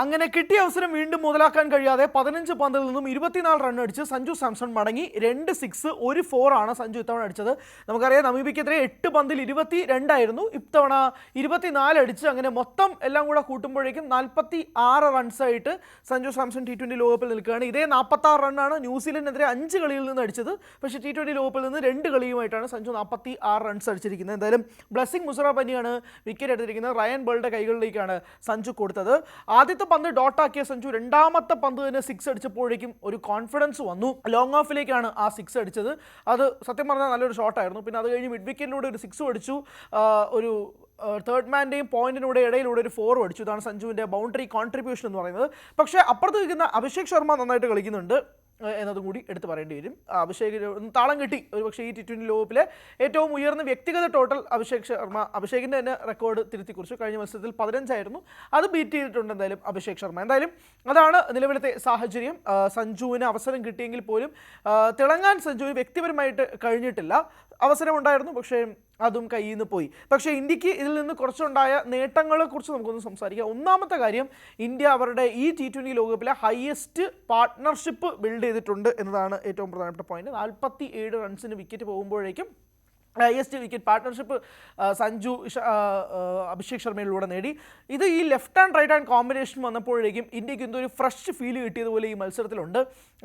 അങ്ങനെ കിട്ടിയ അവസരം വീണ്ടും മുതലാക്കാൻ കഴിയാതെ 15 പന്തിൽ നിന്നും 24 റൺ അടിച്ച് സഞ്ജു സാംസൺ മടങ്ങി. 2 6 1 4 ആണ് സഞ്ജു ഇത്തവണ അടിച്ചത്. നമുക്കറിയാം നമീബിക്കെതിരെ 8 പന്തിൽ 22 ആയിരുന്നു, ഇത്തവണ 24 അടിച്ച് അങ്ങനെ മൊത്തം എല്ലാം കൂടെ കൂട്ടുമ്പോഴേക്കും 46 റൺസായിട്ട് സഞ്ജു സാംസൺ T20 ലോകകപ്പിൽ നിൽക്കുകയാണ്. ഇതേ 46 റണ്ണാണ് ന്യൂസിലൻഡിനെതിരെ 5 കളിയിൽ നിന്ന് അടിച്ചത്. പക്ഷേ T20 ലോകകപ്പിൽ നിന്ന് 2 കളിയുമായിട്ടാണ് സഞ്ജു 46 റൺസ് അടിച്ചിരിക്കുന്നത്. എന്തായാലും ബ്ലെസ്സിംഗ് മുസറാഫ് തന്നെയാണ് വിക്കറ്റ് എടുത്തിരിക്കുന്നത്. റയൻ ബോൾഡന്റെ കൈകളിലേക്കാണ് സഞ്ജു കൊടുത്തത്. ആദ്യത്തെ പന്ത് ഡോട്ടാക്കിയ സഞ്ജു രണ്ടാമത്തെ പന്ത് തന്നെ 6 അടിച്ചപ്പോഴേക്കും ഒരു കോൺഫിഡൻസ് വന്നു. ലോങ് ഓഫിലേക്കാണ് ആ 6 അടിച്ചത്. അത് സത്യം പറഞ്ഞാൽ നല്ലൊരു ഷോട്ടായിരുന്നു. പിന്നെ അത് കഴിഞ്ഞ് മിഡ് വിക്കറ്റിലൂടെ ഒരു 6 അടിച്ചു. ഒരു തേർഡ് മാൻ്റെയും പോയിന്റിലൂടെ ഇടയിലൂടെ ഒരു 4 അടിച്ചു. ഇതാണ് സഞ്ജുവിൻ്റെ ബൗണ്ടറി കോൺട്രിബ്യൂഷൻ എന്ന് പറയുന്നത്. പക്ഷേ അപ്പുറത്ത് നിൽക്കുന്ന അഭിഷേക് ശർമ്മ നന്നായിട്ട് കളിക്കുന്നുണ്ട് എന്നതും കൂടി എടുത്ത് പറയേണ്ടി വരും. അഭിഷേക് താളം കിട്ടി. ഒരു പക്ഷേ ഈ T20 ലോകകപ്പിലെ ഏറ്റവും ഉയർന്ന വ്യക്തിഗത ടോട്ടൽ അഭിഷേകിൻ്റെ തന്നെ റെക്കോർഡ് തിരുത്തി കുറിച്ചു. കഴിഞ്ഞ മത്സരത്തിൽ 15 ആയിരുന്നു, അത് ബീറ്റ് ചെയ്തിട്ടുണ്ട് എന്തായാലും അഭിഷേക് ശർമ്മ. എന്തായാലും അതാണ് നിലവിലത്തെ സാഹചര്യം. സഞ്ജുവിന് അവസരം കിട്ടിയെങ്കിൽ പോലും തിളങ്ങാൻ സഞ്ജുവിന് വ്യക്തിപരമായിട്ട് കഴിഞ്ഞിട്ടില്ല. അവസരമുണ്ടായിരുന്നു, പക്ഷേ അതും കയ്യിൽ നിന്ന് പോയി. പക്ഷേ ഇന്ത്യക്ക് ഇതിൽ നിന്ന് കുറച്ചുണ്ടായ നേട്ടങ്ങളെക്കുറിച്ച് നമുക്കൊന്ന് സംസാരിക്കാം. ഒന്നാമത്തെ കാര്യം, ഇന്ത്യ അവരുടെ ഈ T20 ലോകകപ്പിലെ ഹയസ്റ്റ് പാർട്ട്ണർഷിപ്പ് ബിൽഡ് ചെയ്തിട്ടുണ്ട് എന്നതാണ് ഏറ്റവും പ്രധാനപ്പെട്ട പോയിന്റ്. 47 റൺസിന് വിക്കറ്റ് പോകുമ്പോഴേക്കും highest wicket partnership Sanju Abhishek ശർമ്മയിലൂടെ നേടി. ഇത് ഈ left and right hand combination വന്നപ്പോഴേക്കും ഇന്ത്യക്ക് എന്തൊരു ഫ്രഷ് ഫീൽ കിട്ടിയതുപോലെ ഈ മത്സരത്തിലുണ്ട്.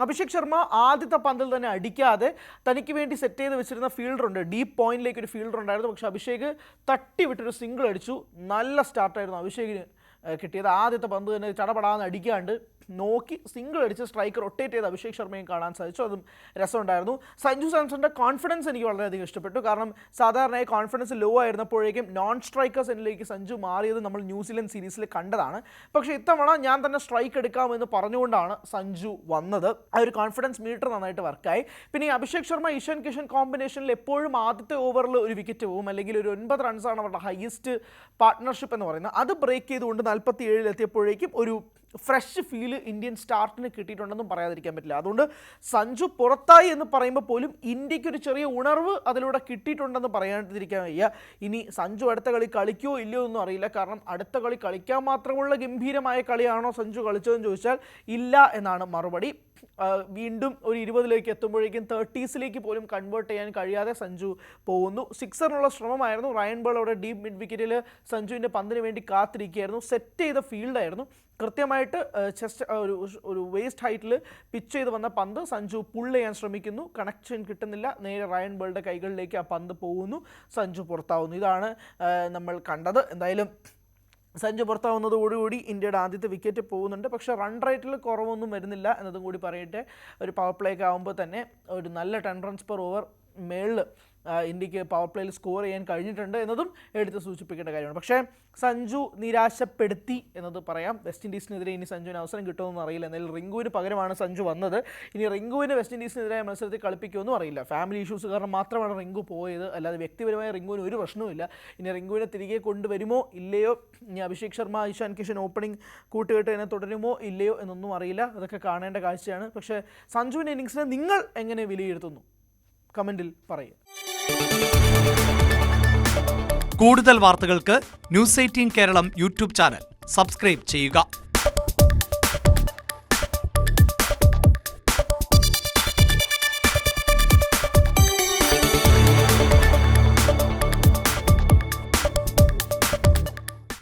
അഭിഷേക് ശർമ്മ ആദ്യത്തെ പന്തിൽ തന്നെ അടിക്കാതെ തനിക്ക് വേണ്ടി സെറ്റ് ചെയ്ത് വെച്ചിരുന്ന ഫീൽഡറുണ്ട്, ഡീപ്പ് പോയിന്റിലേക്ക് ഒരു ഫീൽഡർ ഉണ്ടായിരുന്നു. പക്ഷേ അഭിഷേക് തട്ടി വിട്ടൊരു സിംഗിൾ അടിച്ചു. നല്ല സ്റ്റാർട്ടായിരുന്നു അഭിഷേകിന് കിട്ടിയത്. ആദ്യത്തെ പന്ത് തന്നെ ചടപടാന്ന് അടിക്കാണ്ട് നോക്കി സിംഗിൾ അടിച്ച് സ്ട്രൈക്ക് റൊട്ടേറ്റ് ചെയ്ത് അഭിഷേക് ശർമ്മയും കാണാൻ സാധിച്ചു. അതും രസമുണ്ടായിരുന്നു. സഞ്ജു സാംസണിൻ്റെ കോൺഫിഡൻസ് എനിക്ക് വളരെയധികം ഇഷ്ടപ്പെട്ടു. കാരണം സാധാരണയായി കോൺഫിഡൻസ് ലോ ആയിരുന്നപ്പോഴേക്കും നോൺ സ്ട്രൈക്കേഴ്സ് എന്നിലേക്ക് സഞ്ജു മാറിയത് നമ്മൾ ന്യൂസിലൻഡ് സീരീസിൽ കണ്ടതാണ്. പക്ഷേ ഇത്തവണ ഞാൻ തന്നെ സ്ട്രൈക്ക് എടുക്കാമെന്ന് പറഞ്ഞുകൊണ്ടാണ് സഞ്ജു വന്നത്. ആ ഒരു കോൺഫിഡൻസ് മീറ്റർ നന്നായിട്ട് വർക്കായി. പിന്നെ ഈ അഭിഷേക് ശർമ്മ ഇഷാൻ കിഷൻ കോമ്പിനേഷനിൽ എപ്പോഴും ആദ്യത്തെ ഓവറിൽ ഒരു വിക്കറ്റ് പോകും, അല്ലെങ്കിൽ ഒരു 9 റൺസാണ് അവരുടെ ഹയസ്റ്റ് പാർട്ട്ണർഷിപ്പ് എന്ന് പറയുന്നത്. അത് ബ്രേക്ക് ചെയ്തുകൊണ്ട് 47 എത്തിയപ്പോഴേക്കും ഒരു ഫ്രഷ് ഫീൽ ഇന്ത്യൻ സ്റ്റാർട്ടിന് കിട്ടിയിട്ടുണ്ടെന്നും പറയാതിരിക്കാൻ പറ്റില്ല. അതുകൊണ്ട് സഞ്ജു പുറത്തായി എന്ന് പറയുമ്പോൾ പോലും ഇന്ത്യക്കൊരു ചെറിയ ഉണർവ് അതിലൂടെ കിട്ടിയിട്ടുണ്ടെന്ന് പറയാതിരിക്കാൻ വയ്യ. ഇനി സഞ്ജു അടുത്ത കളി കളിക്കുമോ ഇല്ലയോ ഒന്നും അറിയില്ല. കാരണം അടുത്ത കളി കളിക്കാൻ മാത്രമുള്ള ഗംഭീരമായ കളിയാണോ സഞ്ജു കളിച്ചതെന്ന് ചോദിച്ചാൽ ഇല്ല എന്നാണ് മറുപടി. വീണ്ടും ഒരു 20 എത്തുമ്പോഴേക്കും 30s പോലും കൺവേർട്ട് ചെയ്യാൻ കഴിയാതെ സഞ്ജു പോകുന്നു. സിക്സറിനുള്ള ശ്രമമായിരുന്നു. റയൻ ബോൾ അവിടെ ഡീപ്പ് മിഡ് വിക്കറ്റിൽ സഞ്ജുവിൻ്റെ പന്തിന് വേണ്ടി കാത്തിരിക്കുകയായിരുന്നു. സെറ്റ് ചെയ്ത ഫീൽഡായിരുന്നു. കൃത്യമായിട്ട് ചെസ്റ്റ് ഒരു വേസ്റ്റ് ഹൈറ്റിൽ പിച്ച് ചെയ്ത് വന്ന പന്ത് സഞ്ജു പുൾ ചെയ്യാൻ ശ്രമിക്കുന്നു, കണക്ഷൻ കിട്ടുന്നില്ല. നേരെ റയൻ ബോളുടെ കൈകളിലേക്ക് ആ പന്ത് പോകുന്നു, സഞ്ജു പുറത്താവുന്നു. ഇതാണ് നമ്മൾ കണ്ടത്. എന്തായാലും സഞ്ജു പുറത്താവുന്നതോടുകൂടി ഇന്ത്യയുടെ ആദ്യത്തെ വിക്കറ്റ് പോകുന്നുണ്ട്. പക്ഷേ റൺ റേറ്റിൽ കുറവൊന്നും വരുന്നില്ല എന്നതും കൂടി പറയട്ടെ. ഒരു പവർ പ്ലേക്ക് ആകുമ്പോൾ തന്നെ ഒരു നല്ല 10 റൺസ് പെർ ഓവർ മേളിൽ ഇന്ത്യക്ക് പവർ പ്ലേയിൽ സ്കോർ ചെയ്യാൻ കഴിഞ്ഞിട്ടുണ്ട് എന്നതും എടുത്ത് സൂചിപ്പിക്കേണ്ട കാര്യമാണ്. പക്ഷേ സഞ്ജു നിരാശപ്പെടുത്തി എന്നത് പറയാം. വെസ്റ്റ് ഇൻഡീസിനെതിരെ ഇനി സഞ്ജുവിന് അവസരം കിട്ടുമെന്ന് അറിയില്ല. എന്നാലും റിങ്കുവിന് പകരമാണ് സഞ്ജു വന്നത്. ഇനി റിങ്കുവിന് വെസ്റ്റ് ഇൻഡീസിനെതിരെ മത്സരത്തിൽ കളിപ്പിക്കുമെന്നും അറിയില്ല. ഫാമിലി ഇഷ്യൂസ് കാരണം മാത്രമാണ് റിങ്കു പോയത്, അല്ലാതെ വ്യക്തിപരമായ റിങ്കുവിന് ഒരു പ്രശ്നവുമില്ല. ഇനി റിങ്കുവിനെ തിരികെ കൊണ്ടുവരുമോ ഇല്ലയോ, ഇനി അഭിഷേക് ശർമ്മ ഇഷാൻ കിഷൻ ഓപ്പണിംഗ് കൂട്ടുകെട്ട് തന്നെ തുടരുമോ ഇല്ലയോ എന്നൊന്നും അറിയില്ല. അതൊക്കെ കാണേണ്ട കാഴ്ചയാണ്. പക്ഷേ സഞ്ജുവിൻ്റെ ഇന്നിങ്സിനെ നിങ്ങൾ എങ്ങനെ വിലയിരുത്തുന്നു? കമന്റിൽ പറയുക. കൂടുതൽ വാർത്തകൾക്ക് News 18 Keralam YouTube channel subscribe ചെയ്യുക.